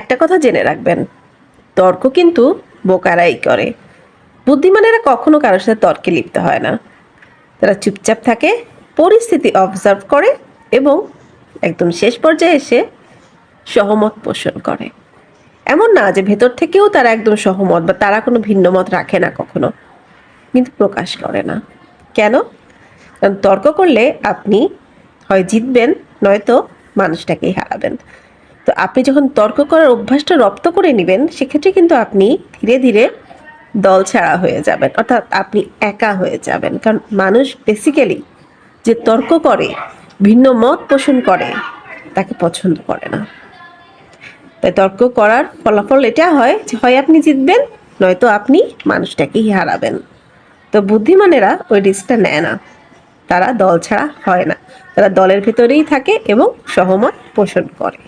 একটা কথা জেনে রাখবেন, তর্ক কিন্তু বোকারাই করে। বুদ্ধিমানেরা কখনো কারোর সাথে তর্কে লিপ্ত হয় না। তারা চুপচাপ থাকে, পরিস্থিতি অবজার্ভ করে এবং একদম শেষ পর্যায়ে এসে সহমত পোষণ করে। এমন না যে ভেতর থেকেও তারা একদম সহমত বা তারা কোনো ভিন্ন মত রাখে না কখনো, কিন্তু প্রকাশ করে না। কেন? কারণ তর্ক করলে আপনি হয় জিতবেন, নয়তো মানুষটাকেই হারাবেন। তো আপনি যখন তর্ক করার অভ্যাসটা রপ্ত করে নেবেন, সেক্ষেত্রে কিন্তু আপনি ধীরে ধীরে দল ছাড়া হয়ে যাবেন, অর্থাৎ আপনি একা হয়ে যাবেন। কারণ মানুষ বেসিক্যালি যে তর্ক করে, ভিন্ন মত পোষণ করে, তাকে পছন্দ করে না। তাই তর্ক করার ফলাফল এটা হয় যে হয় আপনি জিতবেন, নয়তো আপনি মানুষটাকেই হারাবেন। তো বুদ্ধিমানেরা ওই রিস্কটা নেয় না, তারা দল ছাড়া হয় না, তারা দলের ভেতরেই থাকে এবং সহমত পোষণ করে।